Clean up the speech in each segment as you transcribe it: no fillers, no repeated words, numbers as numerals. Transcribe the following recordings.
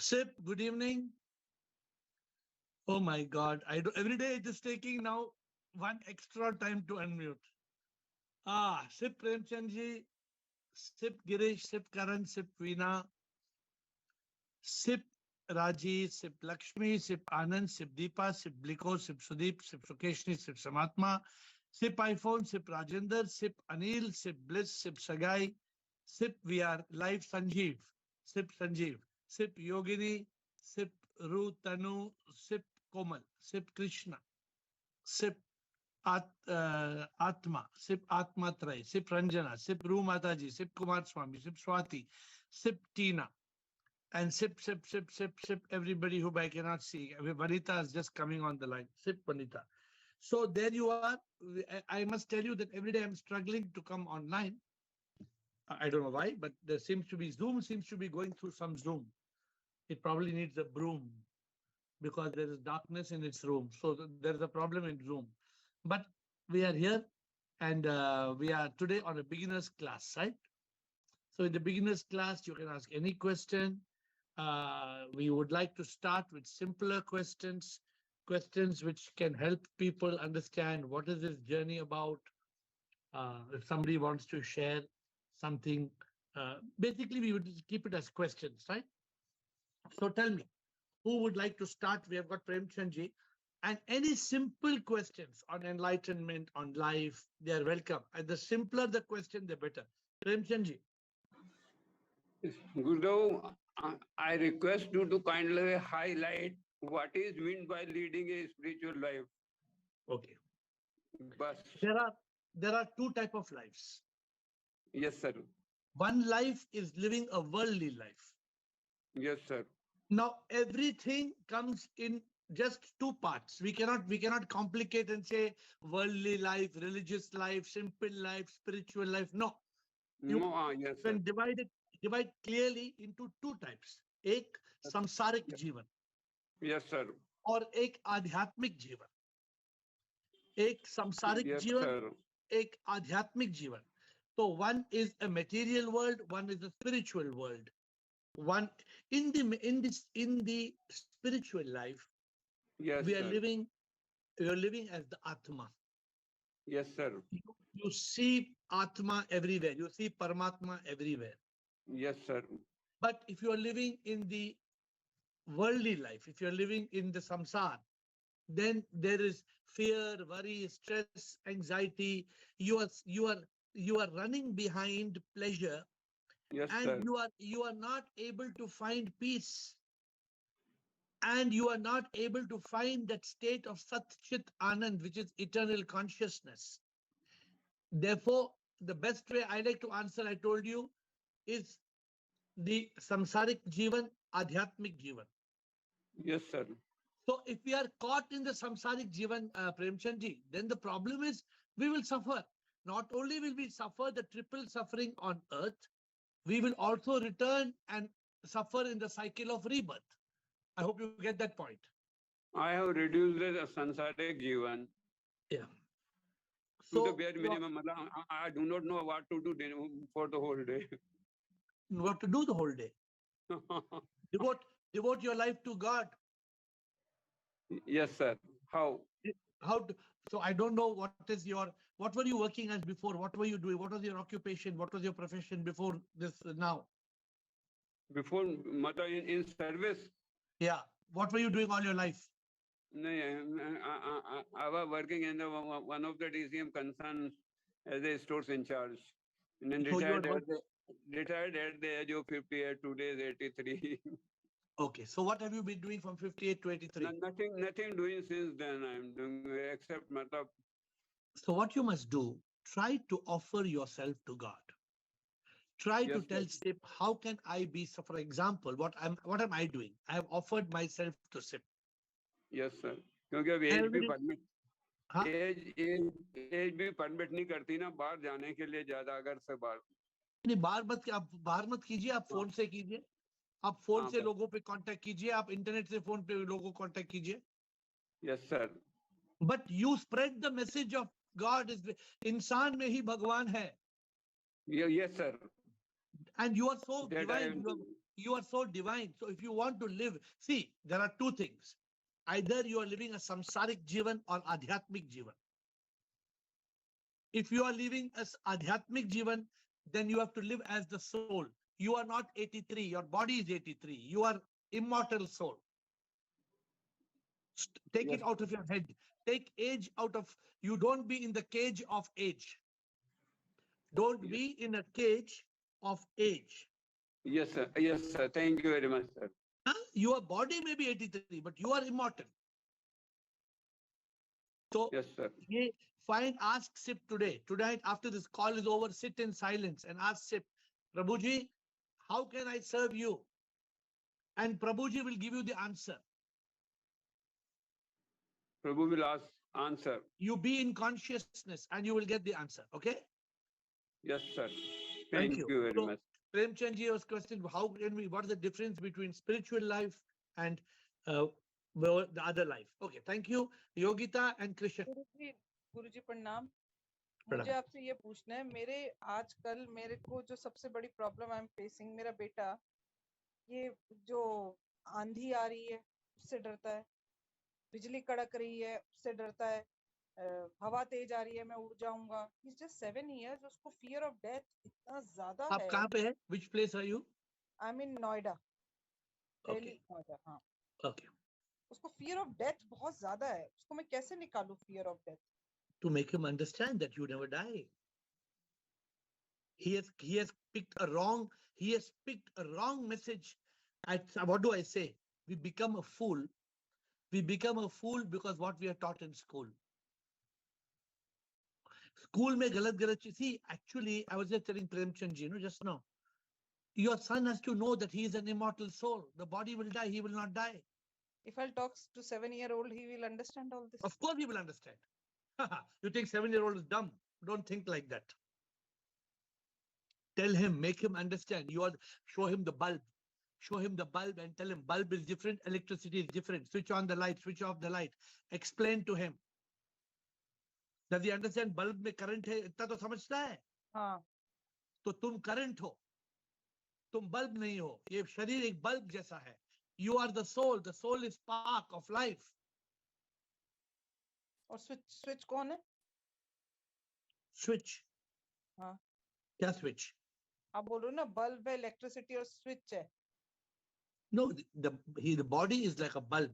Sip, good evening. Oh my God. I do every day it is taking now one extra time to unmute. Sip Premchandji, Sip Girish, Sip Karan, Sip Veena, Sip Raji, Sip Lakshmi, Sip Anand, Sip Deepa, Sip Bliko, Sip Sudeep, Sip Sukeshni, Sip Samatma, Sip iPhone, Sip Rajender, Sip Anil, Sip Bliss, Sip Sagai, Sip VR, Live Sanjeev, Sip Yogini, Sip Ru Tanu, Sip Komal, Sip Krishna, Sip Atma, Sip Atma Trai, Sip Ranjana, Sip Ru Mataji, Sip Kumar Swami, Sip Swati, Sip Tina, and sip, everybody who I cannot see. Vanita is just coming on the line. Sip, Vanita. So there you are. I must tell you that every day I'm struggling to come online. I don't know why, but there seems to be Zoom seems to be going through some Zoom. It probably needs a broom because there is darkness in its room. So there's a problem in Zoom. But we are here and we are today on a beginner's class, right? So in the beginner's class, you can ask any question. We would like to start with simpler questions which can help people understand what is this journey about. If somebody wants to share something, basically we would keep it as questions, right? So tell me, who would like to start? We have got Premchandji. And any simple questions on enlightenment, on life, they are welcome. And the simpler the question, the better. Premchandji. Guru, I request you to kindly highlight what is meant by leading a spiritual life. Okay. Bas. There are two types of lives. Yes, sir. One life is living a worldly life. Yes, sir. Now everything comes in just two parts. We cannot complicate and say worldly life, religious life, simple life, spiritual life. No. Yes, sir. Can divide clearly into two types. एक संसारिक जीवन. Yes, sir. और एक आध्यात्मिक जीवन. एक संसारिक जीवन, एक आध्यात्मिक जीवन. So one is a material world, one is a spiritual world. One in the spiritual life, yes, we are living as the Atma. Yes, sir. You see Atma everywhere. You see Paramatma everywhere. Yes, sir. But if you are living in the worldly life, if you are living in the samsara, then there is fear, worry, stress, anxiety. You are running behind pleasure. Yes, and sir. You are not able to find peace, and you are not able to find that state of Sat Chit Anand, which is eternal consciousness. Therefore, the best way I like to answer, I told you, is the samsaric jivan, adhyatmic jivan. Yes, sir. So if we are caught in the samsaric jivan, Premchandji, then the problem is we will suffer. Not only will we suffer the triple suffering on earth, we will also return and suffer in the cycle of rebirth. I hope you get that point. I have reduced the sansarik jivan. Yeah. To the bare minimum. I do not know what to do for the whole day. What to do the whole day? Devote your life to God. Yes, sir. How? So I don't know what were you working as before? What were you doing? What was your occupation? What was your profession before this now? Before mother in service? Yeah. What were you doing all your life? No, I was working in one of the DCM concerns as a stores in charge. And then retired at the age of 58, today is 83. Okay, so what have you been doing from 58 to 83? Nothing doing since then. I'm doing except matlab. So what you must do, try to offer yourself to God. Try to tell SIP, how can I be, so for example, what am I doing? I have offered myself to SIP. Yes, sir. क्योंकि अब as भी permit as भी permit नहीं करती ना बाहर जाने के लिए ज्यादा अगर से बाहर नहीं बाहर मत कीजिए आप फोन से कीजिए आप फोन से लोगों पे कांटेक्ट कीजिए आप इंटरनेट से फोन पे लोगों को कांटेक्ट कीजिए yes sir but you spread the message of God is इंसान में ही भगवान है yes sir and you are so divine You are so divine. So if you want to live, see, there are two things. Either you are living a samsaric jivan or adhyatmik jivan. If you are living as adhyatmik jivan, then you have to live as the soul. You are not 83. Your body is 83. You are immortal soul. Take Yes, it out of your head. Take age out of, you don't be in the cage of age. Don't yes, be in a cage of age. yes, sir. Yes, sir. Thank you very much, sir. Huh? Your body may be 83, but you are immortal. So Yes, sir. find, ask Sip today. Tonight, after this call is over, sit in silence and ask Sip, Prabhuji, how can I serve you? And Prabhuji will give you the answer. Prabhu will ask, answer. You be in consciousness and you will get the answer. Okay? Yes, sir. Thank Thank you. you very So, much. Premchandji was questioned, how can we, what is the difference between spiritual life and the other life? Okay, thank you. Yogita and Krishan. गुरुजी प्रणाम। प्रणाम। मुझे आपसे ये पूछना है, मेरे आजकल मेरे को जो सबसे बड़ी प्रॉब्लम आई एम फेसिंग, मेरा बेटा ये जो आंधी आ रही है उससे डरता है, बिजली कड़क रही है उससे डरता है, हवा तेज आ रही है मैं उड़ जाऊंगा। He's just 7 years, उसको फियर ऑफ डेथ इतना ज्यादा आप है। कहाँ पे है? Which place are you? I mean Noida, Okay. Delhi Noida. हाँ, Okay. उसको फियर ऑफ डेथ बहुत ज्यादा है, उसको मैं कैसे निकालूं fear of death? To make him understand that you never die. He has picked a wrong message. What do I say? We become a fool. We become a fool because what we are taught in school. School mein galat chीज. See, actually, I was just telling Premchandji, just now. Your son has to know that he is an immortal soul. The body will die, he will not die. If I'll talk to 7-year-old, he will understand all this. Of course he will understand. You think 7-year-old is dumb? Don't think like that. Tell him, make him understand. Show him the bulb. Show him the bulb and tell him bulb is different, electricity is different. Switch on the light, switch off the light. Explain to him. Does he understand bulb में current है? इतना तो समझता है? हाँ. तो तुम current हो. तुम bulb नहीं हो. ये शरीर एक bulb जैसा है. You are the soul. The soul is spark of life. और switch कौन है? Switch. हाँ. क्या switch? आप बोल रहे हो ना bulb है, electricity और switch है. No, the body is like a bulb.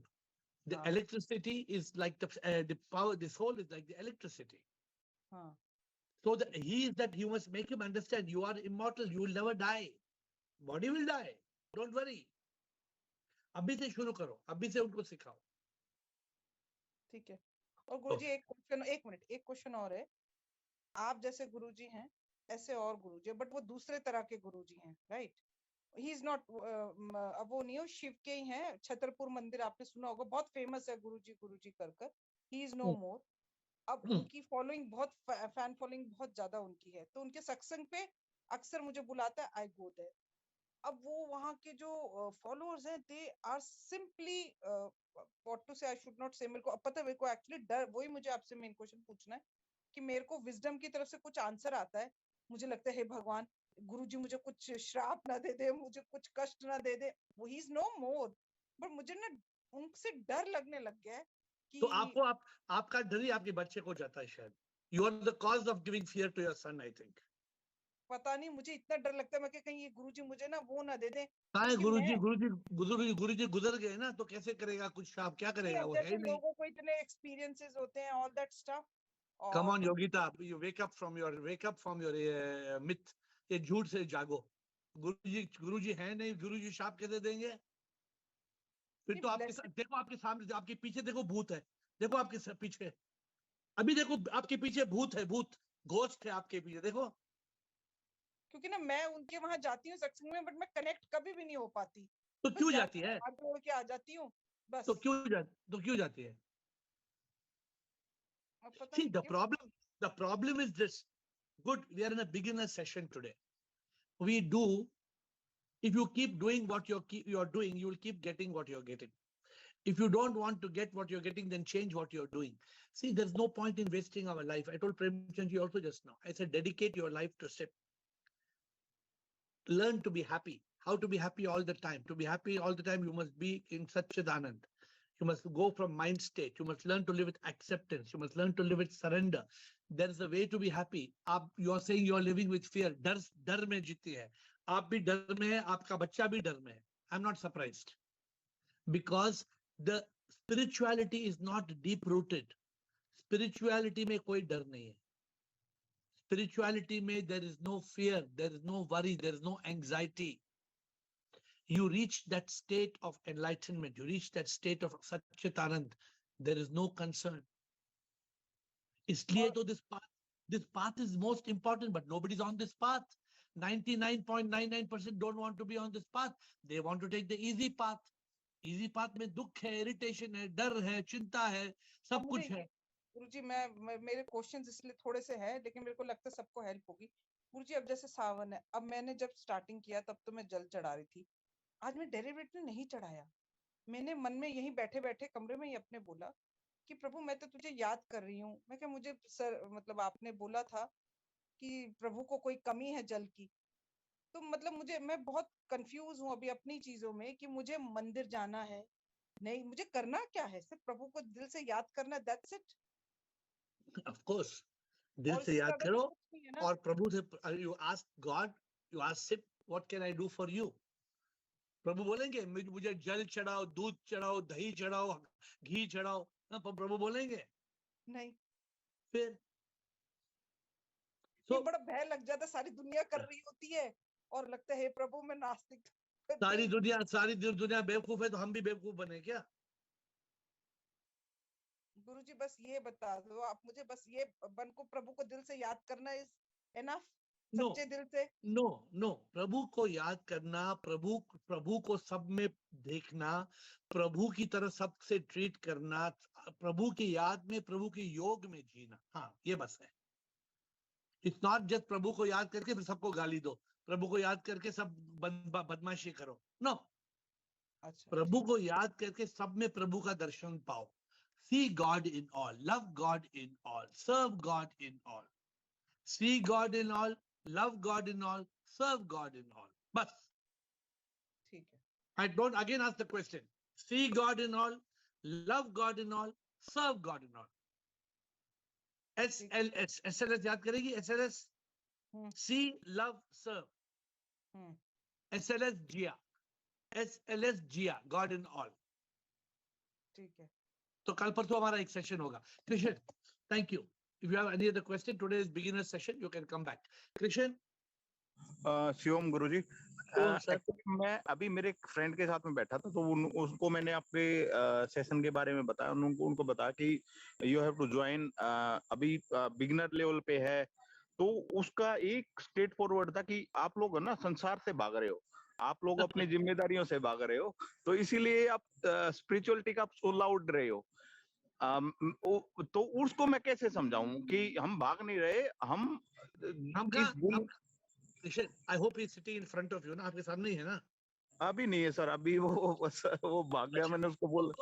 The electricity is like the power. The soul is like the electricity. So you must make him understand. You are immortal. You will never die. Body will die. Don't worry. अभी से शुरू करो. अभी से उनको सिखाओ. ठीक है. और गुरुजी एक क्वेश्चन और है. आप जैसे गुरुजी हैं, ऐसे और गुरुजी, बट वो दूसरे तरह के गुरुजी हैं, राइट? ही इज नॉट, अब वो नहीं हो, शिव के ही हैं. छतरपुर मंदिर आपने सुना होगा, बहुत फेमस है गुरुजी कर. ही इज नो मोर. अब उनकी फॉलोइंग बहुत, फैन फॉलोइंग बहुत ज्यादा उनकी है, तो उनके सत्संग पे अक्सर मुझे बुलाता है, आई गो देयर. अब वो वहाँ के जो फॉलोअर्स हैं, they are simply, what to say, I should not से, मेरे को पता है, मेरे को एक्चुअली डर, वही मुझे आपसे मेन क्वेश्चन पूछना है कि मेरे को विजडम की तरफ से कुछ आंसर आता है, मुझे लगता है हे भगवान, गुरुजी मुझे कुछ श्राप ना दे दे, मुझे कुछ कष्ट ना दे दे, वो ही इज नो मोर. बट मुझे ना उनसे डर लगने लग गया है कि, तो आपका डर ही आपके बच्चे को जाता है शायद. You are the cause of giving fear to your son, I think. पता नहीं, मुझे इतना डर लगता है, मैं कि कहीं ये गुरुजी मुझे ना वो ना दे दे. गुरुजी गुजर गए ना, तो कैसे करेगा कुछ श्राप? क्या करेगा? वो है ही नहीं. लोगों को इतने एक्सपीरियंसेस होते हैं, all that stuff. Come on, Yogita, you wake up from your myth. ये झूठ से जागो. गुरुजी है नहीं, गुरुजी शाप कैसे देंगे? फिर तो आपके देखो, आपके सामने, आपके पीछे देखो भूत है. देखो आपके पीछे, अभी देखो आपके पीछे भूत है, भूत घोस्ट है आपके पीछे, देखो. क्योंकि ना मैं उनके वहां जाती हूँ सत्संग में, बट मैं कनेक्ट कभी भी नहीं हो पाती. तो क्यों जाती है? हाथ जोड़ के आ जाती हूँ बस. तो क्यों जाती है? See, the problem is this. Good, we are in a beginner session today. If you keep doing what you're doing, you will keep getting what you're getting. If you don't want to get what you're getting, then change what you're doing. See, there's no point in wasting our life. I told Premchandji also just now. I said, dedicate your life to SIP. Learn to be happy. how to be happy all the time. To be happy all the time, you must be in Satchidanand. You must go from mind state. You must learn to live with acceptance. You must learn to live with surrender. There is a way to be happy. You are saying you are living with fear. डर में जीती है. आप भी डर में है, आपका बच्चा भी डर में है. I'm not surprised. Because the spirituality is not deep rooted. Spirituality में कोई डर नहीं है. Spirituality में there is no fear, there is no worry, there is no anxiety. You reach that state of enlightenment, you reach that state of Satchitanand, there is no concern. इसलिए तो this path is most important, but nobody's on this path. 99.99% don't want to be on this path. They want to take the easy path. Easy path में दुख है, irritation है, डर है, चिंता है, सब कुछ है. गुरुजी मैं मेरे क्वेश्चंस इसलिए थोड़े से हैं, लेकिन मेरे को लगता है सबको हेल्प होगी. गुरुजी अब जैसे सावन है, अब मैंने जब स्टार्टिंग किया तब तो मैं जल चढ़ा रही थी. आज मैं डेरिवेटिव नहीं चढ़ाया. मैंने मन में यहीं बैठे बैठे कमरे में ही अपने बोला कि प्रभु मैं तो तुझे याद कर रही हूँ. मैं क्या, मुझे सर मतलब आपने बोला था कि प्रभु को कोई कमी है जल की. तो मतलब मैं बहुत कंफ्यूज हूँ अभी अपनी चीजों में कि मुझे मंदिर जाना है, नहीं मुझे करना क्या है, सिर्फ प्रभु को दिल से याद करना, दैट्स इट. Of course, दिल से याद करो और प्रभु से you ask God, you ask Sip, what can I do for you? प्रभु बोलेंगे मुझे जल चढ़ाओ, दूध चढ़ाओ, दही चढ़ाओ, घी चढ़ाओ. ना प्रभु बोलेंगे नहीं. फिर तो बड़ा भय लग जाता, सारी दुनिया कर रही होती है और लगता है हे प्रभु मैं नास्तिक. सारी दुनिया बेवकूफ है तो हम भी बेवकूफ बने क्या? गुरुजी बस ये बता दो आप मुझे, बस ये बन को प्रभु को दिल से याद करना इज एनफ. सच्चे दिल से नो प्रभु को याद करना, प्रभु को सब में देखना, प्रभु की तरह सबसे ट्रीट करना, प्रभु की याद में, प्रभु के योग में जीना. हाँ ये बस है. इट्स नॉट जस्ट प्रभु को याद करके फिर सबको गाली दो, प्रभु को याद करके सब बदमाशी करो. नो, प्रभु को याद करके सब में प्रभु का दर्शन पाओ. See God in all, love God in all, serve God in all. See God in all, love God in all, serve God in all. बस. ठीक है. I don't again ask the question. See God in all, love God in all, serve God in all. SLS याद करेगी? SLS. See, love, serve. SLS Jia. SLS Jia, God in all. ठीक है. तो कल परसों हमारा एक सेशन होगा. Krishna, thank you. If you have any other question, today is beginner session. You can come back. Krishna. Shivam गुरुजी, मैं अभी मेरे एक फ्रेंड के साथ में बैठा था तो उसको मैंने आपके सेशन के बारे में बताया. उनको बताया कि यू हैव टू ज्वाइन, अभी बिगिनर लेवल पे है. तो उसका एक स्ट्रेट फॉरवर्ड था कि आप लोग है ना संसार से भाग रहे हो, आप लोग अपनी जिम्मेदारियों से भाग रहे हो, तो इसीलिए आप स्पिरिचुअलिटी का सोल आउट रहे हो. तो उसको मैं कैसे समझाऊं कि हम भाग नहीं रहे, हम I hope he's sitting in front of you ना, आपके सामने ही है ना? अभी नहीं है सर, अभी वो भाग गया. मैंने उसको बोला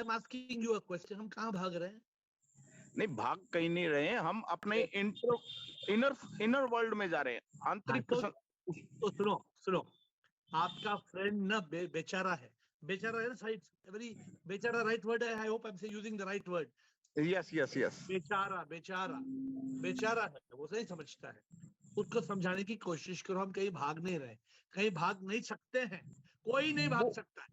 I'm asking you a question, हम कहाँ भाग रहे हैं? नहीं, भाग कहीं नहीं रहे हैं, हम अपने इनर वर्ल्ड में जा रहे हैं, आंतरिक. तो सुनो, आपका फ्रेंड ना बेचारा है ना, साइड वेरी बेचारा राइट वर्ड है. I hope I am using the right word. Yes. बेचारा है, वो सही समझता है. उसको समझाने की कोशिश करो, हम कहीं भाग नहीं रहे, कहीं भाग नहीं सकते हैं, कोई नहीं भाग सकता है.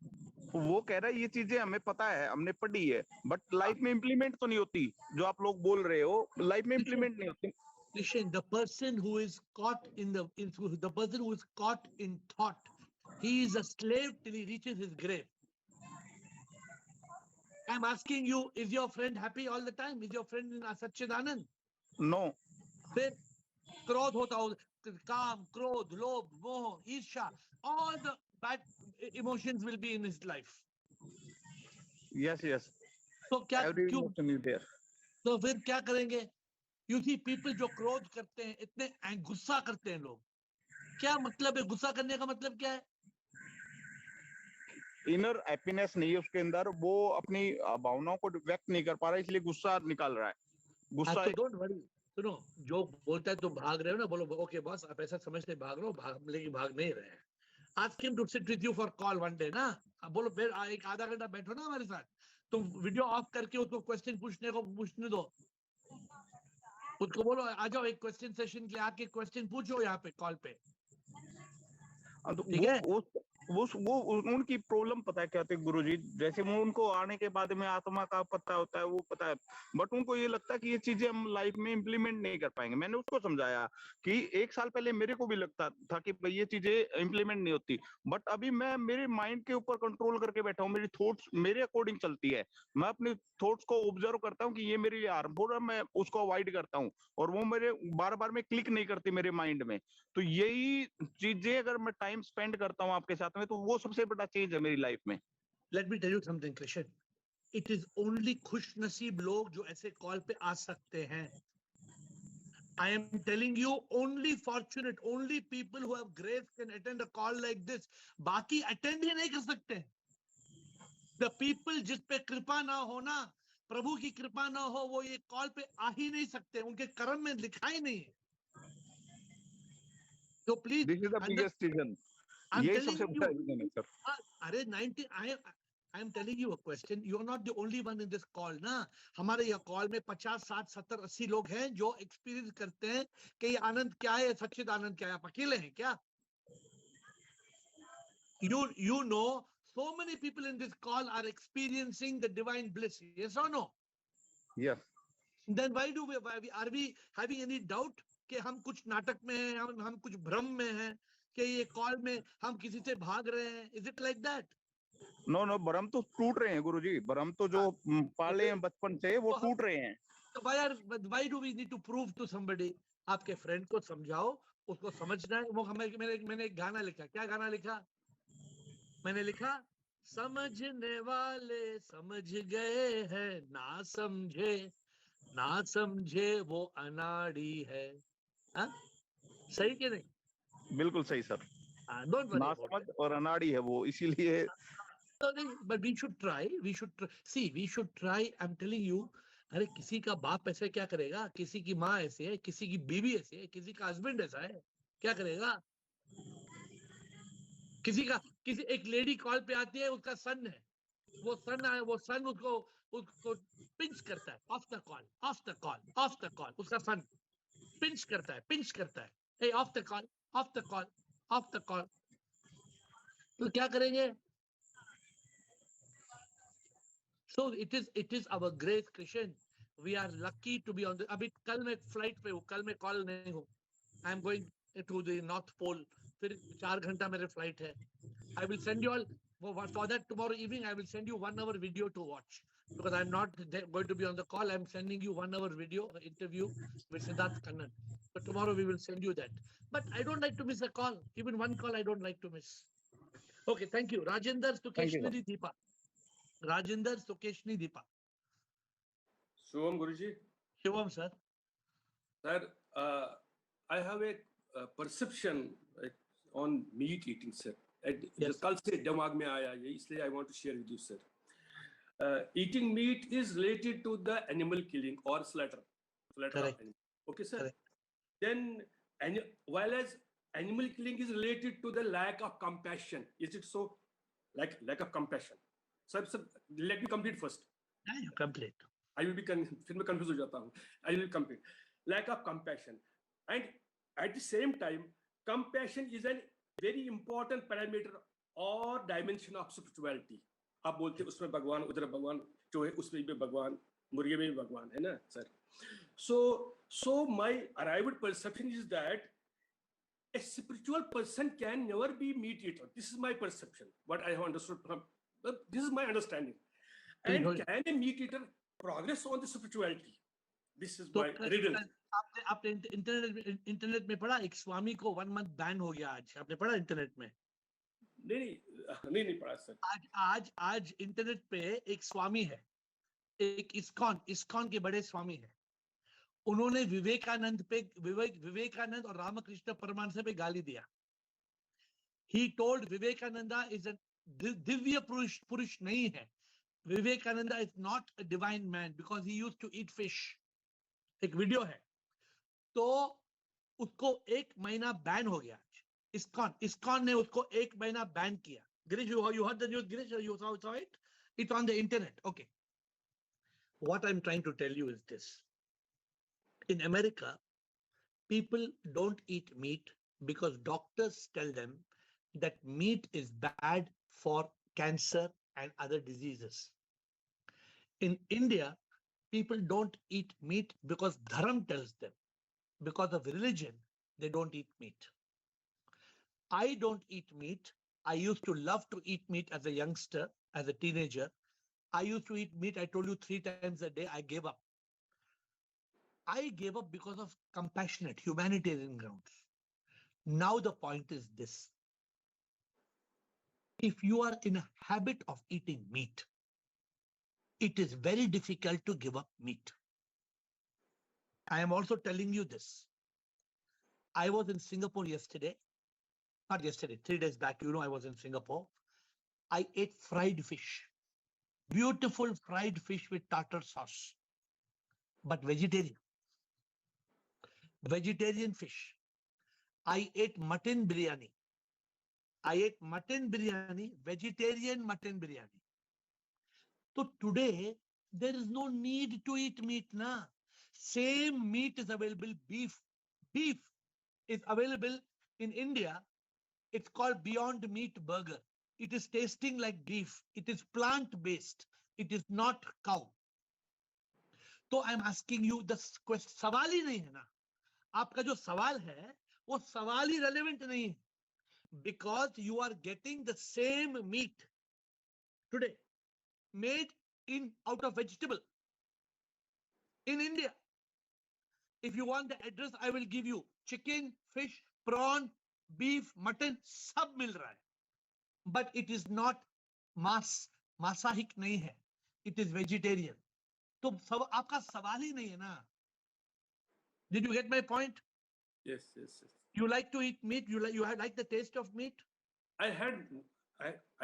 वो कह रहा है ये चीजें हमें पता है, हमने पढ़ी है, बट लाइफ में इम्प्लीमेंट तो नहीं होती. जो आप लोग बोल रहे हो लाइफ में इम्प्लीमेंट नहीं होती. Listen, the person who is caught in thought, he is a slave till he reaches his grave. I'm asking you, is your friend happy all the time? Is your friend in Satchidanand? No. फिर क्रोध होता हो, काम, क्रोध, लोभ, मोह, ईर्ष्या, all the bad emotions will be in his life. Yes. तो क्या क्यों? there. तो फिर क्या करेंगे? You see people जो क्रोध करते हैं, इतने गुस्सा करते हैं लोग, क्या मतलब है? गुस्सा करने का मतलब क्या है? इनर हैप्पीनेस नहीं है उसके अंदर, वो अपनी भावनाओं को व्यक्त नहीं कर पा रहा, इसलिए गुस्सा निकाल रहा है. गुस्सा. Don't worry. सुनो, जो बोलता है तुम भाग रहे हो ना, बोलो ओके बॉस, आप ऐसा समझते भाग रहे हो, लेकिन भाग नहीं रहे हैं. Ask him to sit with you for call one day ना. अब बोलो एक आधा घंटा बैठो ना हमारे साथ, तुम वीडियो ऑफ करके उसको क्वेश्चन पूछने दो, उसको बोलो आ जाओ एक क्वेश्चन सेशन के लिए, आके क्वेश्चन पूछो यहाँ पे कॉल पे, ठीक है? वो उनकी प्रॉब्लम पता है क्या होती है गुरुजी, जैसे वो उनको आने के बाद में आत्मा का पता होता है, वो पता है, बट उनको ये लगता है कि ये चीजें हम लाइफ में इम्प्लीमेंट नहीं कर पाएंगे। मैंने उसको समझाया कि 1 साल पहले मेरे को भी लगता था कि भाई ये चीजें इम्प्लीमेंट नहीं होती, बट अभी मैं मेरे माइंड के ऊपर कंट्रोल करके बैठा हूँ, मेरी थॉट्स मेरे अकॉर्डिंग चलती है, मैं अपने थॉट्स को ऑब्जर्व करता हूँ कि ये मेरे लिए हार्मफुल है, मैं उसको अवॉइड करता हूँ, और वो मेरे बार बार में क्लिक नहीं करती मेरे माइंड में। तो यही चीजें अगर मैं टाइम स्पेंड करता हूँ आपके साथ में, तो वो सबसे बड़ा चेंज है मेरी लाइफ में। Let me tell you something, Krishan. It is only खुशनसीब लोग जो ऐसे कॉल पे आ सकते हैं. I am telling you, only fortunate, only people who have grace can attend a call like this. बाकी attend ही नहीं कर सकते. The people जिस पे कृपा ना हो ना, प्रभु की कृपा ना हो, वो ये कॉल पे आ ही नहीं सकते, उनके कर्म में लिखा ही नहीं है. So please, this is the biggest reason, यही सबसे बड़ा रीजन है सर. अरे 90 I am telling you a question. You are not the only one in this call ना. हमारे यह कॉल में 50, 60, 70, 80 लोग हैं जो एक्सपीरियंस करते हैं कि ये आनंद क्या है, सच्चिद आनंद क्या है. आप अकेले हैं क्या? You know, so many people in this call are experiencing the divine bliss. Yes or no? Yes. Then why are we having any doubt कि हम कुछ नाटक में हैं, हम कुछ भ्रम में हैं कि ये कॉल में हम किसी से भाग रहे हैं? Is it like that? No भ्रम तो टूट रहे हैं गुरुजी, भ्रम तो जो पाले हैं बचपन से वो टूट रहे हैं. तो why do we need to prove to somebody? आपके फ्रेंड को समझाओ, उसको समझना है. वो मैंने एक गाना लिखा. क्या गाना लिखा? मैंने लिखा, समझने वाले समझ गए हैं, ना समझे वो अनाड़ी है. हाँ, सही कि नहीं? बिल्कुल सही सर. Don't worry ना about समझ it. और अनाड़ी है वो, इसीलिए. But we should try. We should try. I'm telling you. अरे किसी का बाप ऐसे क्या करेगा, किसी की माँ ऐसे है, किसी की बीवी ऐसे है, किसी का हस्बैंड ऐसा है, क्या करेगा? किसी एक लेडी कॉल पे आती है, उसका सन है, वो सन उसको पिंच करता है. ऑफ द कॉल उसका सन पिंच करता है. Hey, of the call. तो क्या करेंगे? So it is our grace, Krishan. We are lucky to be on the. अभी कल मैं फ्लाइट पे हूँ, कल मैं कॉल नहीं हूँ. I am going to the North Pole. फिर 4 घंटा मेरे फ्लाइट है. I will send you all for that tomorrow evening. I will send you 1 hour video to watch because I'm not going to be on the call. I'm sending you 1 hour video interview with Siddharth Kannan. So tomorrow we will send you that. But I don't like to miss a call. Even one call I don't like to miss. Okay, thank you, Rajendra Sukeshwari Deepa. Rajendra Sukeshni Deepa. Shivam Guruji. Shivam sir. Sir, I have a perception on meat eating, sir. Yes. कल से दिमाग में आया ये, इसलिए I want to share with you, sir. Eating meat is related to the animal killing or slaughter of animal. Okay, sir. Correct. Then, while as animal killing is related to the lack of compassion, is it so? Like lack of compassion. Sir, let me complete first. Yeah, you complete. I will be फिर मैं confused हो जाता हूँ. I will complete. Lack of compassion, and at the same time, compassion is a very important parameter or dimension of spirituality. आप बोलते हैं उसमें भगवान, उधर भगवान, जो है उसमें भी भगवान, मुर्गे में भी भगवान है ना, sir. So my arrived perception is that a spiritual person can never be meat eater. This is my perception. What I have understood from. This is my understanding. And can a meat eater progress on the spirituality? This is my riddle. आपने internet में पढ़ा, एक स्वामी को 1 month ban हो गया आज. आपने पढ़ा इंटरनेट में? नहीं पढ़ा सर. आज इंटरनेट पे एक स्वामी है, एक इस्कॉन के बड़े स्वामी है. उन्होंने विवेकानंद और रामकृष्ण परमहंस पे गाली दिया. He told Vivekananda is a Divya पुरुष नहीं है. Vivekananda is not a divine man because he used to eat fish. एक वीडियो है. तो उसको 1 महीना बैन हो गया. ISKCON ने उसको 1 महीना बैन किया. Girish, you heard the news, Girish? You saw it? It's on the internet. Okay. What I'm trying to tell you is this. In America, people don't eat meat because doctors tell them that meat is bad for cancer and other diseases. In India, people don't eat meat because dharam tells them. Because of religion, they don't eat meat. I don't eat meat. I used to love to eat meat as a youngster, as a teenager. I used to eat meat, I told you 3 times a day. I gave up. I gave up because of compassionate, humanitarian grounds. Now the point is this. If you are in a habit of eating meat, it is very difficult to give up meat. I am also telling you this. I was in Singapore yesterday. Not yesterday, 3 days back, I was in Singapore. I ate fried fish. Beautiful fried fish with tartar sauce. But vegetarian. Vegetarian fish. I ate mutton biryani. I ate mutton biryani, vegetarian mutton biryani. So today, there is no need to eat meat now. Same meat is available, beef. Beef is available in India. It's called Beyond Meat Burger. It is tasting like beef. It is plant-based. It is not cow. So I'm asking you, the question, सवाल ही नहीं है ना. आपका जो सवाल है, वो सवाल ही relevant नहीं है. Because you are getting the same meat today made out of vegetable in India. If you want the address, I will give you. Chicken, fish, prawn, beef, mutton, सब मिल रहा है. But it is not मांसाहिक नहीं है. It is vegetarian. तो आपका सवाल ही नहीं है ना. Did you get my point? Yes, yes, yes. You like to eat meat? You like the taste of meat? I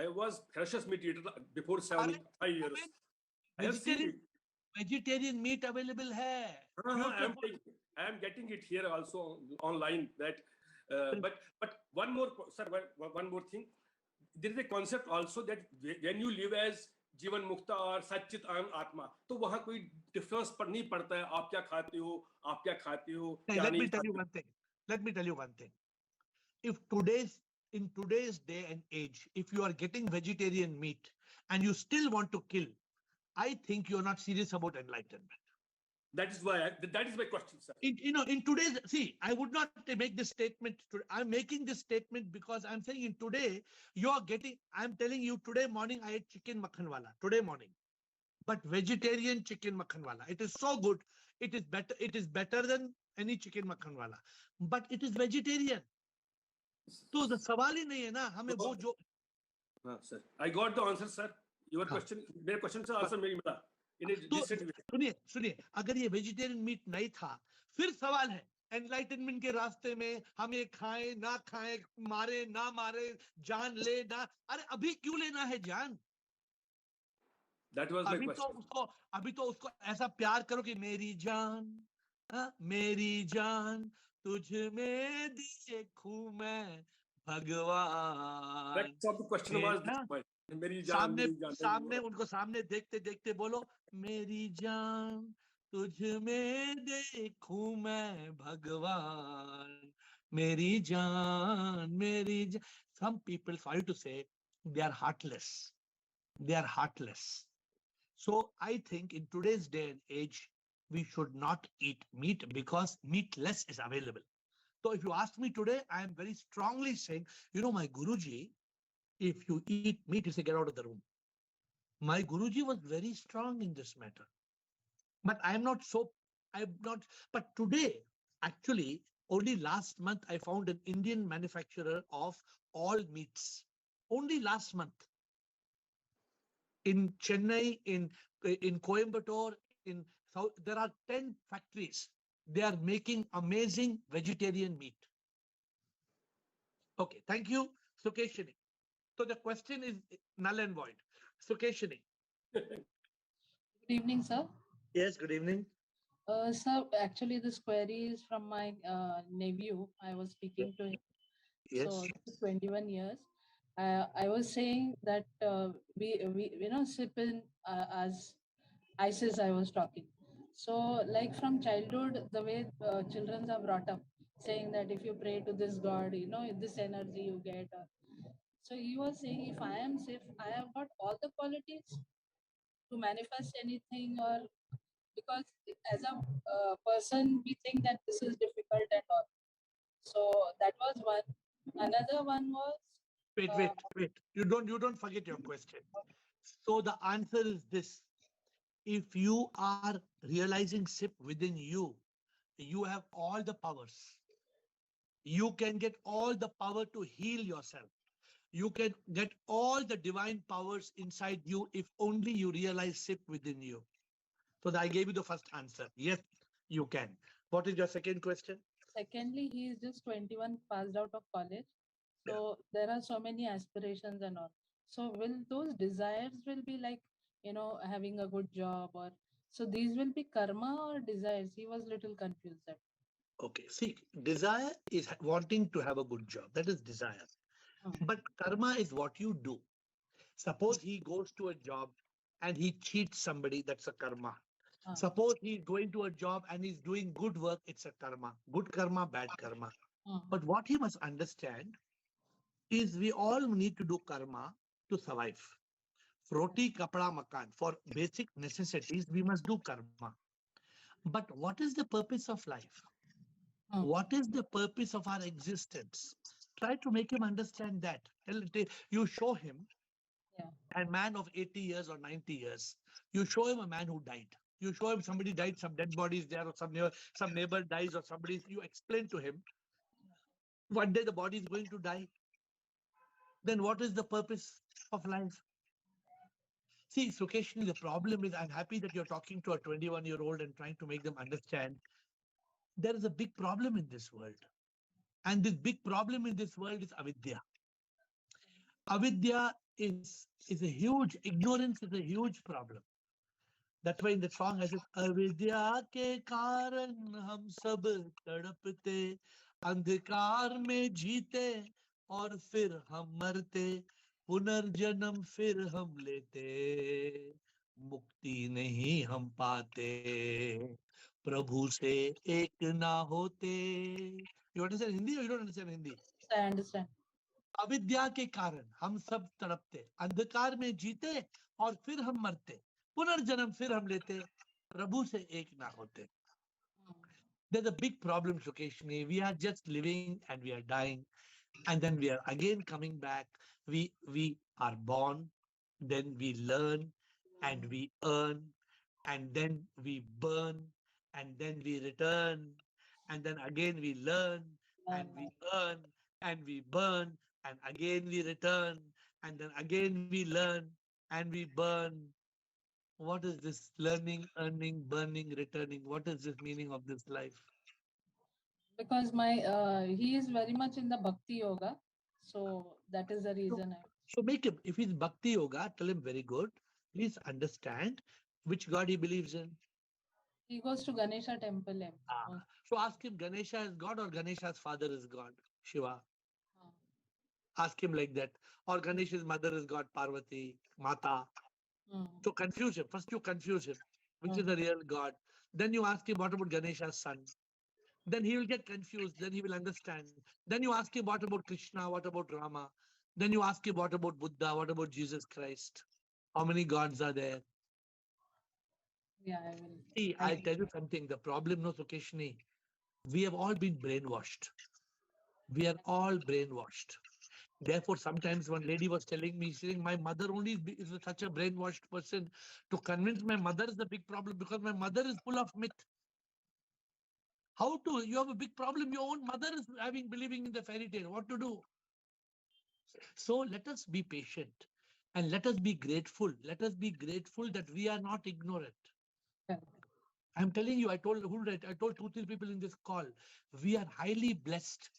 was precious meat eater before 75 years. I have seen it. Vegetarian meat available hai. I am getting it here also online. That, but one more, sir, one more thing. There is a concept also that when you live as जीवन मुक्ता और सच्चित आत्मा, तो वहां कोई difference नहीं पड़ता है. आप क्या खाते हो, आप क्या खाते हो, क्या Let नहीं me tell you one thing. Let me tell you one thing. In today's day and age, if you are getting vegetarian meat and you still want to kill, I think you're not serious about enlightenment. That is why that is my question, sir. In today's, see, I would not make this statement. I'm making this statement because I'm saying in today, I'm telling you today morning, I ate chicken makhan wala, today morning, but vegetarian chicken makhan wala. It is so good. It is better than any chicken makhan wala, but it is vegetarian. So the सवाल ही नहीं है ना, हमें वो जो. हाँ sir, I got the answer, sir. Your question, मेरे question से answer मेरी मिला. सुनिए, अगर ये वेजिटेरियन मीट नहीं था, फिर सवाल है एनलाइटनमेंट के रास्ते में हम ये खाएं ना खाएं, मारे ना मारे, जान ले ना. अरे अभी क्यों लेना है जान? That was my question. अभी तो उसको ऐसा प्यार करो कि मेरी जान तुझ में देखूं मैं भगवान. That's the question was this. मेरी जान, सामने उनको सामने देखते देखते बोलो, मेरी जान तुझ में देखूं मैं भगवान, मेरी जान. Some people, sorry to say, they are heartless. So I think in today's day and age, we should not eat meat because meatless is available. So if you ask me today, I am very strongly saying, my Guruji, if you eat meat, he said, get out of the room. My Guruji was very strong in this matter. But but today, actually, only last month, I found an Indian manufacturer of all meats. Only last month. In Chennai, in Coimbatore, in South, there are 10 factories. They are making amazing vegetarian meat. Okay, thank you, Sukeshini. So the question is null and void. Sukeshini. Good evening, sir. Yes, good evening. Sir, actually this query is from my nephew. I was speaking to him. Yes. So this is 21 years. I was saying that we sip in as ISIS. I was talking. So like from childhood, the way children are brought up, saying that if you pray to this God, this energy you get. So he was saying, if I am safe, I have got all the qualities to manifest anything, or because as a person we think that this is difficult and all. So that was one. Another one was Wait, uh, wait, wait. You don't forget your question. So the answer is this. If you are realizing SIP within you have all the powers. You can get all the power to heal yourself. You can get all the divine powers inside you if only you realize SIP within you. So I gave you the first answer. Yes, you can. What is your second question? secondly, he is just 21, passed out of college. So there are so many aspirations and all. So will those desires will be like, having a good job, or so these will be karma or desires? He was little confused at. Okay, see, desire is wanting to have a good job. That is desire. But karma is what you do. Suppose he goes to a job and he cheats somebody, that's a karma. Suppose he's going to a job and he's doing good work, it's a karma. Good karma, bad karma. But what he must understand is we all need to do karma to survive. Roti, kapda, makan. For basic necessities, we must do karma. But what is the purpose of life? What is the purpose of our existence? Try to make him understand that. You show him a man of 80 years or 90 years. You show him a man who died. You show him somebody died, some dead bodies there, or some neighbor dies, or somebody. You explain to him. One day the body is going to die. Then what is the purpose of life? See, Sukeshni, the problem is I'm happy that you're talking to a 21-year-old and trying to make them understand there is a big problem in this world. And this big problem in this world is avidya. Avidya is a huge, ignorance is a huge problem. That's why in the song I said, avidya ke karan hum sab tadapte, अंधकार में जीते और फिर हम मरते, पुनर्जन्म फिर हम लेते, मुक्ति नहीं हम पाते, प्रभु से एक ना होते. You understand Hindi or you don't understand Hindi? I understand. अविद्या के कारण हम सब तड़पते, अंधकार में जीते और फिर हम मरते, पुनर्जन्म फिर हम लेते, प्रभु से एक ना होते. There's a big problem, Shukeshni. We are just living and we are dying, and then we are again coming back. We are born, then we learn, and we earn, and then we burn, and then we return, and then again we learn, and we earn, and we burn, and again we return, and then again we learn, and we burn. What is this learning, earning, burning, returning? What is the meaning of this life? Because he is very much in the bhakti yoga, so that is the reason. So make him, if he's bhakti yoga, tell him very good. Please understand which God he believes in. He goes to Ganesha temple. So ask him, Ganesha is God or Ganesha's father is God, Shiva. Ask him like that. Or Ganesha's mother is God, Parvati, Mata. So confuse him. First you confuse him, which is the real God. Then you ask him, what about Ganesha's son? Then he will get confused. Then he will understand. Then you ask him, what about Krishna? What about Rama? Then you ask him, what about Buddha? What about Jesus Christ? How many gods are there? Yeah, I will. See, I'll tell you something. The problem, no, Sukeshni, we have all been brainwashed. We are all brainwashed. Therefore, sometimes one lady was telling me, saying, my mother only is such a brainwashed person. To convince my mother is the big problem because my mother is full of myth. How to? You have a big problem. Your own mother is believing in the fairy tale. What to do? So let us be patient and let us be grateful. Let us be grateful that we are not ignorant. I'm telling you, I told 2-3 people in this call, we are highly blessed.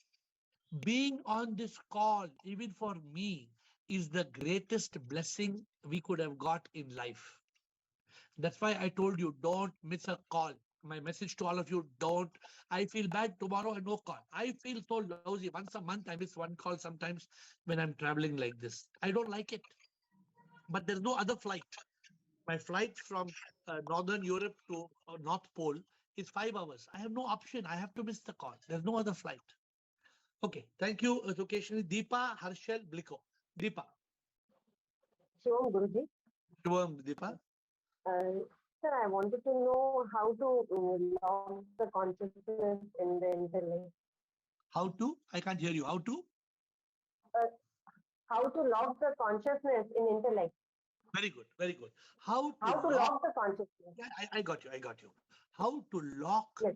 Being on this call, even for me, is the greatest blessing we could have got in life. That's why I told you, don't miss a call. My message to all of you, don't. I feel bad tomorrow and no call. I feel so lousy. Once a month, I miss one call sometimes when I'm traveling like this. I don't like it. But there's no other flight. My flight from Northern Europe to North Pole is 5 hours. I have no option. I have to miss the call. There's no other flight. Okay. Thank you. Occasionally, Deepa, Harshal, Bliko. Deepa. Shivam Guruji. Shivam, Deepa. Sir, I wanted to know how to lock the consciousness in the intellect. How to? I can't hear you. How to? How to lock the consciousness in intellect. Very good. Very good. How to lock the consciousness. Yeah, I got you. I got you. How to lock Yes.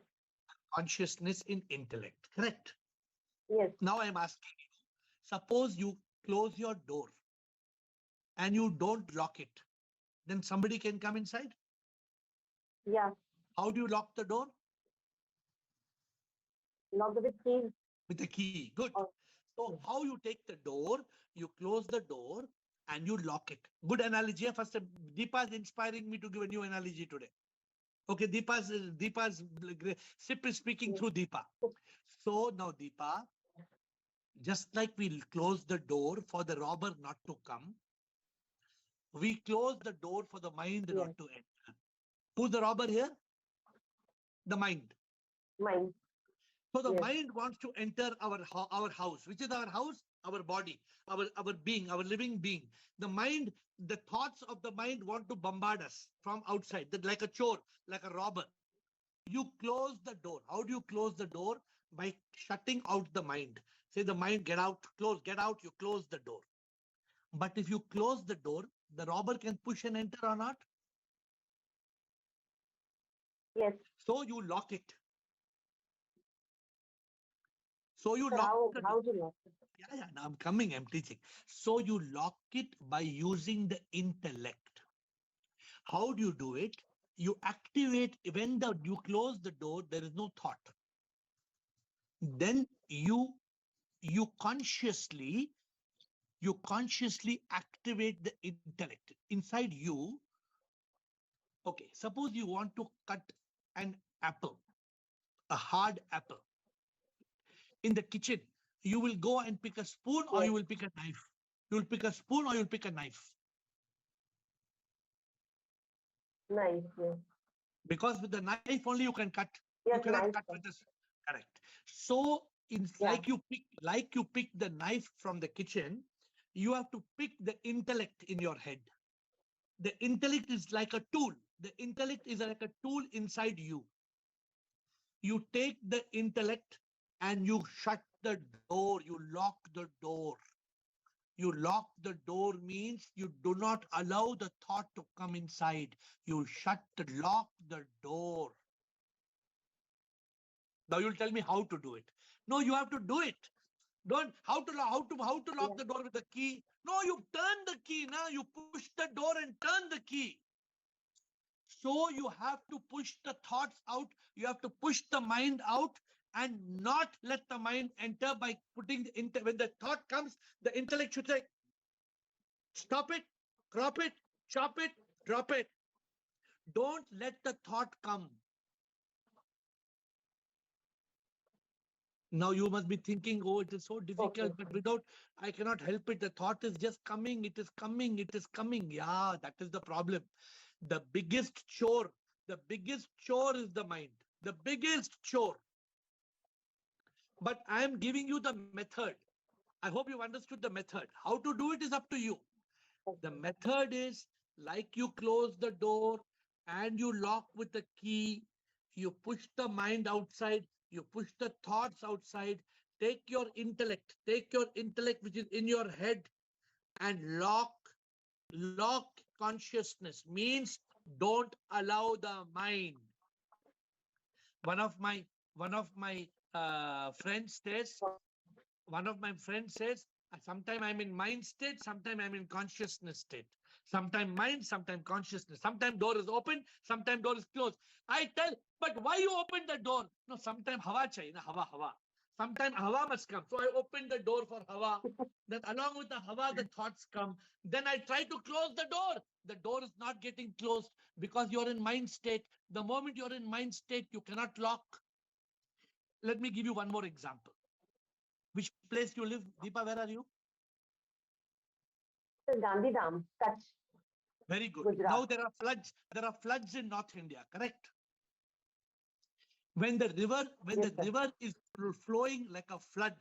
consciousness in intellect. Correct. Yes. Now I'm asking you, suppose you close your door and you don't lock it, then somebody can come inside? Yeah. How do you lock the door? Lock with keys. With a key. Good. Oh. So how you take the door, you close the door and you lock it. Good analogy. First, Deepa is inspiring me to give a new analogy today. Okay, Deepa's Sip is speaking through Deepa. So now Deepa, just like we close the door for the robber not to come, we close the door for the mind not to enter. Who's the robber here? The mind. Mind. So the mind wants to enter our house. Which is our house? Our body, our being, our living being. The mind, the thoughts of the mind want to bombard us from outside, like a chore, like a robber. You close the door. How do you close the door? By shutting out the mind. Say the mind, get out, close, get out, you close the door. But if you close the door, the robber can push and enter or not? Yes. So you lock it. So you Sir, lock how to lock it? Yeah, now I'm coming, I'm teaching. So you lock it by using the intellect. How do you do it? You activate, when you close the door, there is no thought. Then you consciously activate the intellect inside you. Okay, suppose you want to cut an apple, a hard apple. In the kitchen, you will go and pick a spoon or you will pick a knife. You will pick a spoon or you'll pick a knife. Knife. Yes. Because with the knife only you can cut. Yes, you cannot knife. cut with this. Correct. So like you pick the knife from the kitchen, you have to pick the intellect in your head. The intellect is like a tool. The intellect is like a tool inside you. You take the intellect and you shut the door. You lock the door. You lock the door means you do not allow the thought to come inside. You lock the door. Now you'll tell me how to do it. No, you have to do it. Don't how to lock the door with the key. No, you turn the key. Now you push the door and turn the key. So you have to push the thoughts out. You have to push the mind out and not let the mind enter by putting when the thought comes, the intellect should say, stop it, crop it, chop it, drop it. Don't let the thought come. Now you must be thinking, oh, it is so difficult, but I cannot help it. The thought is just coming. It is coming. It is coming. Yeah, that is the problem. The biggest chore is the mind. The biggest chore. But I am giving you the method. I hope you've understood the method. How to do it is up to you. The method is like you close the door and you lock with the key. You push the mind outside. You push the thoughts outside. Take your intellect which is in your head and lock consciousness. Means don't allow the mind. One of my friends says, sometime I'm in mind state, sometime I'm in consciousness state. Sometime mind, sometime consciousness. Sometime door is open, sometime door is closed. I tell, but why you open the door? No, sometime hawa chahiye na, hawa. Sometimes hawa must come. So I open the door for hawa. Then along with the hawa, the thoughts come. Then I try to close the door. The door is not getting closed because you're in mind state. The moment you're in mind state, you cannot lock. Let me give you one more example. Which place you live? Deepa, where are you? Gandhidham, Kutch. Very good. Gujarat. Now there are floods. There are floods in North India, correct? When the river is flowing like a flood,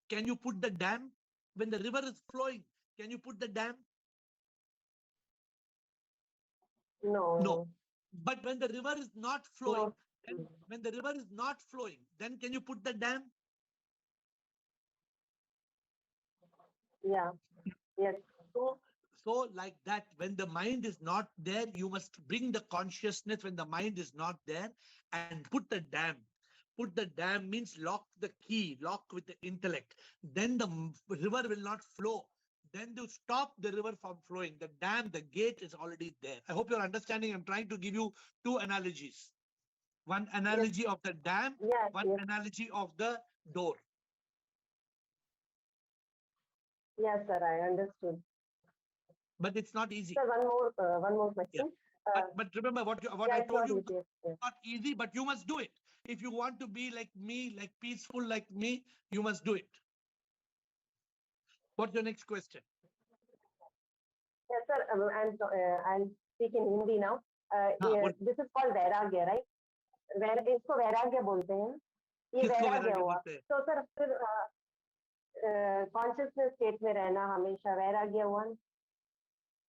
can you put the dam? When the river is flowing, can you put the dam? No. But when the river is not flowing, No. when the river is not flowing, then can you put the dam? Yeah. Yes. So like that, when the mind is not there, you must bring the consciousness when the mind is not there and put the dam. Put the dam means lock the key, lock with the intellect. Then the river will not flow. Then to stop the river from flowing, the dam, the gate is already there. I hope you're understanding. I'm trying to give you two analogies. One analogy of the dam, Yes. one analogy of the door. Yes, sir, I understood. But it's not easy. Sir, one more question. But remember what I it's told not you, easy, yes. not easy, but you must do it. If you want to be like me, like peaceful like me, you must do it. What's your next question? Yes, sir, I'll speak in Hindi now. This is called वैराग्य, right? इसको वैराग्य बोलते हैं. ये वैराग्य हुआ. तो sir फिर कॉन्शियसनेस स्टेट में रहना हमेशा वैराग्य हुआ.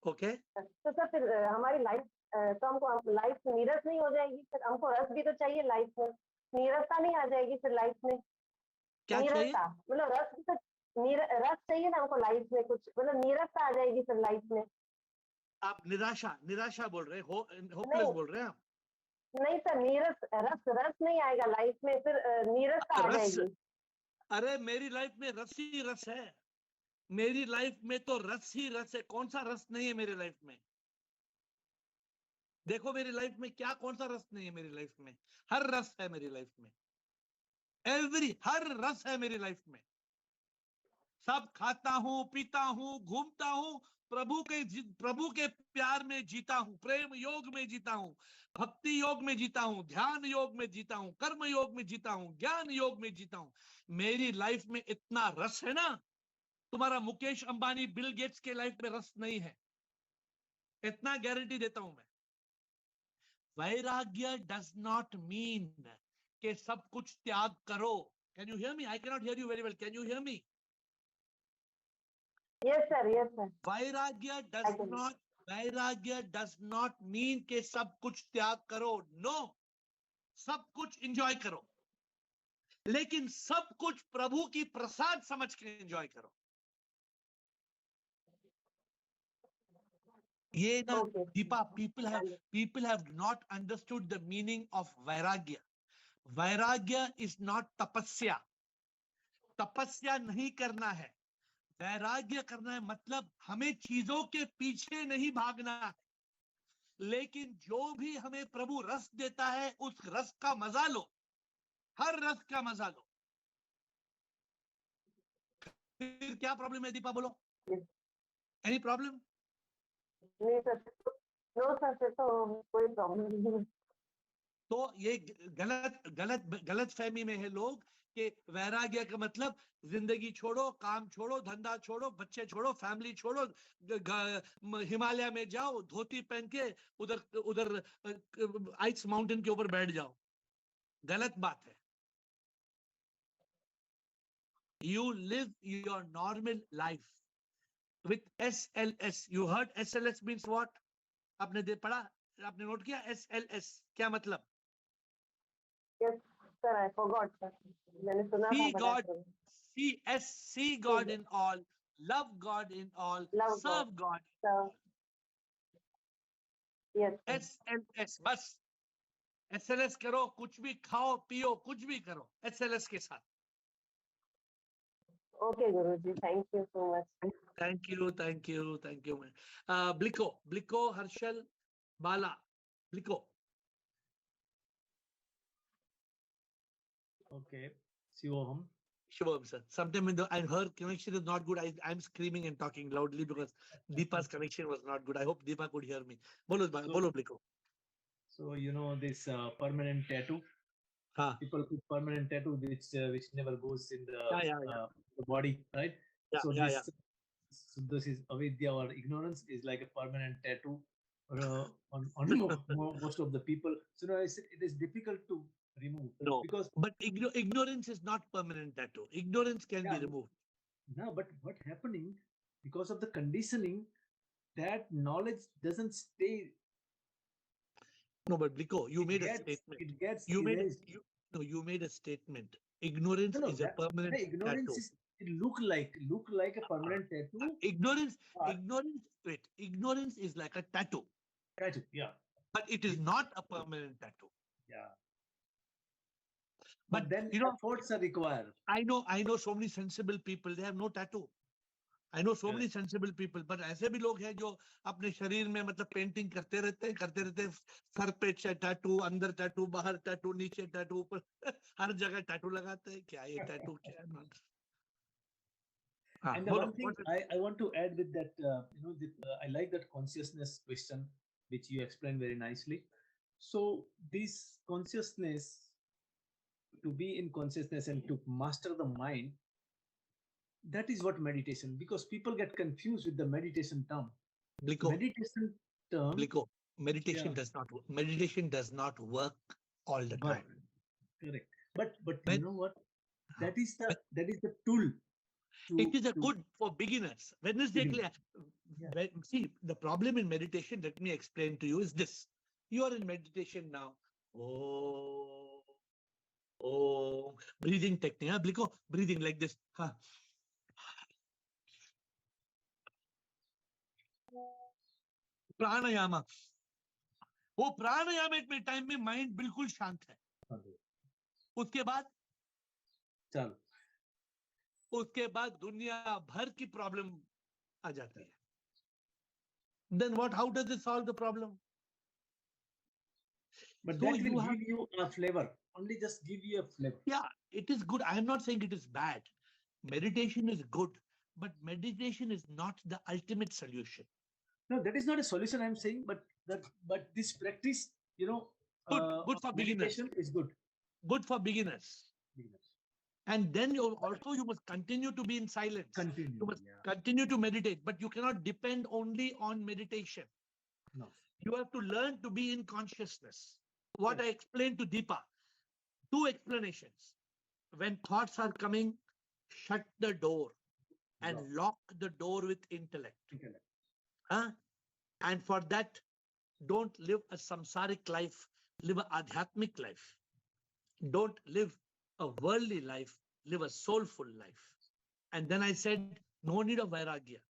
ओके. तो सर फिर हमारी लाइफ तो हमको लाइफ नीरस नहीं हो जाएगी. फिर हमको रस भी तो चाहिए लाइफ में. नीरसता नहीं आ जाएगी फिर लाइफ में. क्या चाहिए? मतलब रस भी तो रस चाहिए ना हमको लाइफ में. कुछ मतलब नीरसता आ जाएगी फिर लाइफ में. आप निराशा बोल रहे हो, होपलेस बोल रहे हैं आप? नहीं सर, रस नहीं आएगा लाइफ में. फिर नीरसता आ जाएगी. अरे मेरी लाइफ में रस ही रस है. मेरी लाइफ में तो रस ही रस है. कौन सा रस नहीं है मेरी लाइफ में? देखो मेरी लाइफ में क्या कौन सा रस नहीं है मेरी लाइफ में. हर रस है मेरी लाइफ में. हर रस है मेरी लाइफ में. सब खाता हूं, पीता हूं, घूमता हूं, प्रभु के प्यार में जीता हूं, प्रेम योग में जीता हूं, भक्ति योग में जीता हूं, ध्यान योग में जीता हूं, कर्म योग में जीता हूं, ज्ञान योग में जीता हूं. मेरी लाइफ में इतना रस है ना, तुम्हारा मुकेश अंबानी, बिल गेट्स के लाइफ में रस नहीं है. इतना गारंटी देता हूं मैं. वैराग्य डज नॉट मीन कि सब कुछ त्याग करो. Can you hear me? I can not here you very well. Can you hear me? Yes, sir. Yes, sir. वैराग्य डज नॉट मीन के सब कुछ त्याग करो. नो, सब कुछ एंजॉय करो, लेकिन सब कुछ प्रभु की प्रसाद समझ के एंजॉय करो. ये ना Deepa, people have not understood the meaning of vairagya. वैराग्य is not तपस्या. तपस्या नहीं करना है, वैराग्य करना है. मतलब हमें चीजों के पीछे नहीं भागना है, लेकिन जो भी हमें प्रभु रस देता है उस रस का मजा लो. हर रस का मजा लो. फिर क्या प्रॉब्लम है दीपा, बोलो? Any problem? नहीं सर, नो सर, तो कोई प्रॉब्लम नहीं. तो ये गलत फहमी में है लोग कि वैराग्य का मतलब जिंदगी छोड़ो, काम छोड़ो, धंधा छोड़ो, बच्चे छोड़ो, फैमिली छोड़ो, हिमालय में जाओ, धोती पहन के उधर आइस माउंटेन के ऊपर बैठ जाओ. गलत बात है. You live your normal life with SLS. You heard SLS means what? आपने पढ़ा, आपने नोट किया? SLS क्या मतलब? Yes, sir, I forgot, sir. मैंने सुना See था. God, see God in all, love God in all, serve God in all. Yes. SLS बस. SLS करो, कुछ भी खाओ पियो, कुछ भी करो SLS के साथ. Okay, Guruji, thank you so much. Thank you. Bliko, Harshal, Bala, Bliko. Okay, Shivoham. Shubham, sir. Sometime in the, and her connection is not good. I'm screaming and talking loudly because Deepa's connection was not good. I hope Deepa could hear me. Bolo, bolo, Bliko. So you know this permanent tattoo. People put permanent tattoo which never goes in the body, right? So this is avidya or ignorance is like a permanent tattoo on most of the people. So no, it is difficult to remove. No, because but ignorance is not permanent tattoo. Ignorance can be removed. No, but what happening because of the conditioning, that knowledge doesn't stay. No, but Bliko, you made a statement. It gets you erased. You made a statement. Ignorance is a permanent ignorance tattoo. It look like a permanent tattoo. Ignorance is like a tattoo. Tattoo, yeah. But it is not a permanent tattoo. Yeah. But then efforts are required. I know so many sensible people, they have no tattoo. I know so many sensible people, but ऐसे भी लोग हैं जो अपने शरीर में मतलब painting करते रहते हैं, सर पे टैटू, अंदर टैटू, बाहर टैटू, नीचे टैटू, ऊपर हर जगह टैटू लगाते हैं. क्या ये टैटू क्या है? And the one thing I want to add with that, I like that consciousness question, which you explained very nicely. So this consciousness, to be in consciousness and to master the mind, that is what meditation, because people get confused with the meditation term. Bliko, meditation term. Bliko, meditation does not work all the time. Correct. But you know what? That is the tool. It is a good for beginners. See, the problem in meditation, let me explain to you, is this. You are in meditation now. Oh, breathing technique. Bliko, breathing like this. प्राणायाम. वो प्राणायाम में time में mind बिल्कुल शांत है. उसके बाद दुनिया भर की प्रॉब्लम आ जाती है. Then what? How does it solve the problem? But so that will give you a flavor. Only just give you a flavor. Yeah, it is good. I am not saying it is bad. Meditation is good, but meditation is not the ultimate solution. No, that is not a solution. I'm saying, but this practice, good for beginners. Is good. Good for beginners. And then you must continue to be in silence. You must continue to meditate, but you cannot depend only on meditation. No. You have to learn to be in consciousness. What I explained to Deepa, 2 explanations. When thoughts are coming, shut the door and lock the door with intellect. And for that, don't live a samsaric life, live an adhyatmic life. Don't live a worldly life, live a soulful life. And then I said, no need of vairagya.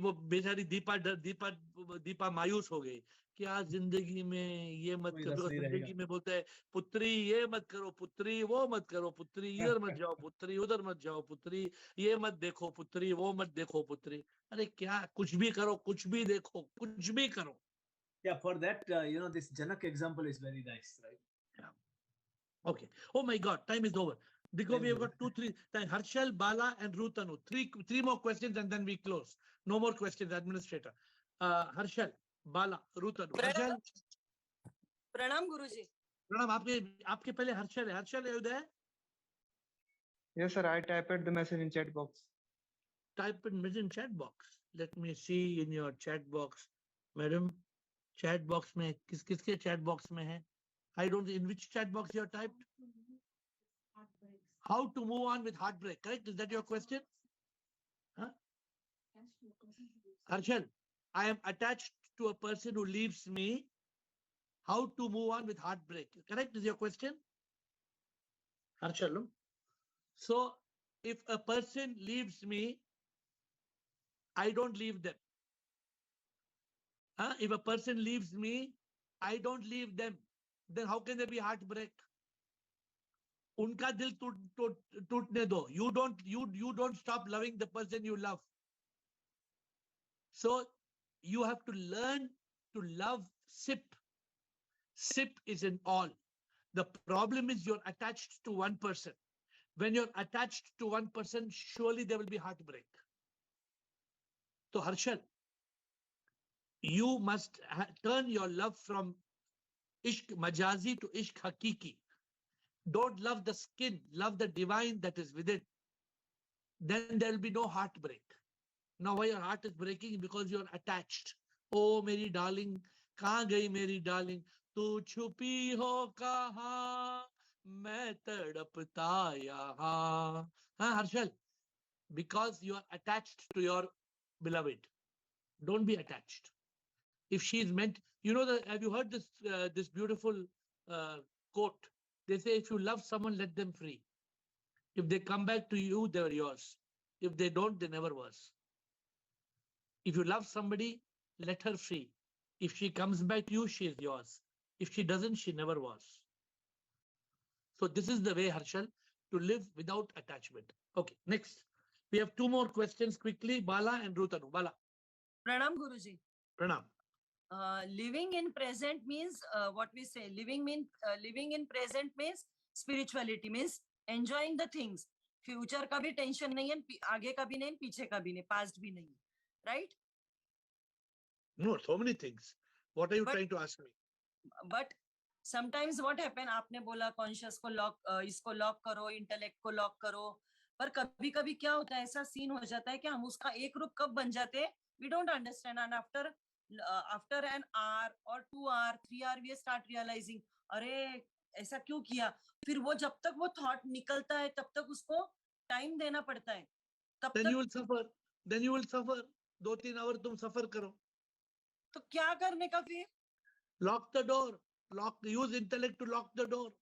वो बेचारी दीपा मायूस हो गई. क्या जिंदगी में ये मत करो, जिंदगी में बोलते हैं पुत्री ये मत करो, पुत्री वो मत करो, पुत्री इधर मत जाओ, पुत्री उधर मत जाओ, पुत्री ये मत देखो, पुत्री वो मत देखो, पुत्री. अरे क्या, कुछ भी करो, कुछ भी देखो, कुछ भी करो. Yeah, for that, this Janak example is very nice, right? Yeah. Okay. Oh my God, time is over. Because we have got 2, 3 time. Harshal, Bala, and Rutanu. Three more questions and then we close. No more questions, administrator. Harshal, Bala, Rutanu. Harshal. Pranam Guruji. Pranam, आपके पहले हर्षल है. Harshal, are you there? Yes, sir. I typed the message in chat box. Type in message in chat box. Let me see in your chat box, madam. Chat box में किसके chat box में है? I don't. In which chat box you have typed? How to move on with heartbreak? Correct? Is that your question? Huh? Harshal, I am attached to a person who leaves me. How to move on with heartbreak? Correct? Is your question? Harshal. So, if a person leaves me, I don't leave them. If a person leaves me, I don't leave them. Then how can there be heartbreak? उनका दिल टूटने दो. You don't stop loving the person you love. So you have to learn to love SIP. SIP is in all. The problem is you're attached to one person. When you're attached to one person, surely there will be heartbreak. So Harshal, you must turn your love from ishq majazi to ishq hakiki. Don't love the skin, love the divine that is within. Then there will be no heartbreak. Now why your heart is breaking? Because you're attached. Oh, Mary darling, kahan gayi Mary darling? Tu chupi ho kahan, main tadapta yahan. Harshal, because you are attached to your beloved. Don't be attached. If she is meant, have you heard this beautiful quote? They say, if you love someone, let them free. If they come back to you, they're yours. If they don't, they never was. If you love somebody, let her free. If she comes back to you, she is yours. If she doesn't, she never was. So this is the way, Harshal, to live without attachment. Okay, next. We have two more questions quickly. Bala and Rutanu. Bala. Pranam Guruji. Pranam. Living in present means what we say. Living in present means spirituality, means enjoying the things. Future का भी tension नहीं है, आगे का भी नहीं, पीछे का भी नहीं, past भी नहीं, right? No, so many things. What are you trying to ask me? But sometimes what happen, आपने बोला conscious को lock, इसको lock करो, intellect को lock करो, पर कभी कभी क्या होता है, ऐसा सीन हो जाता है कि हम उसका एक रूप कब बन जाते हैं, we don't understand, and after an hour or 2 hour 3 hour we start realizing, अरे ऐसा क्यों किया? फिर वो जब तक वो thought निकलता है तब तक उसको time देना पड़ता है. Then you will suffer. Then you will suffer. 2-3 hours तुम suffer करो. तो क्या करने का फिर? Lock the door. Use intellect to lock the door.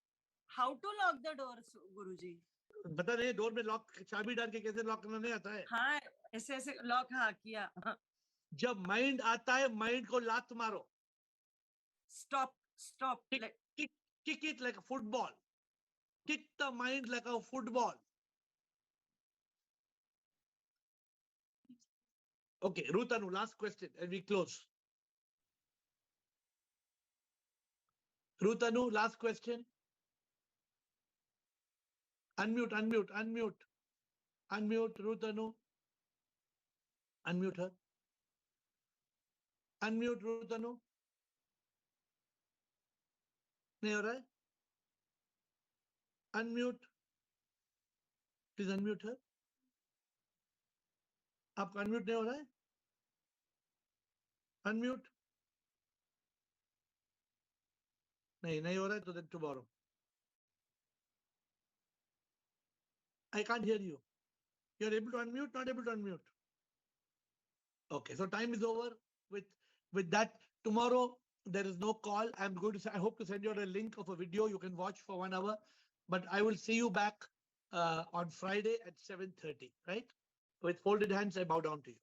How to lock the door, गुरुजी? पता नहीं, डोर में लॉक चाबी डाल के कैसे लॉक करना नहीं आता है. हाँ, ऐसे लॉक हाँ किया. जब माइंड आता है, माइंड को लात मारो. Stop. Kick it like a football. Kick the mind like a football. Okay, Rutanu, last question and we close. Rutanu, last question. Unmute, Rutanu. Unmute her. Unmute, Rutanu. नहीं हो रहा है? Unmute. Please unmute her. आपका unmute नहीं हो रहा है? Unmute. नहीं हो रहा है तो then tomorrow. I can't hear you. You're able to unmute, not able to unmute. Okay, so time is over. With that, tomorrow there is no call. I hope to send you a link of a video you can watch for 1 hour. But I will see you back on Friday at 7:30, right? With folded hands, I bow down to you.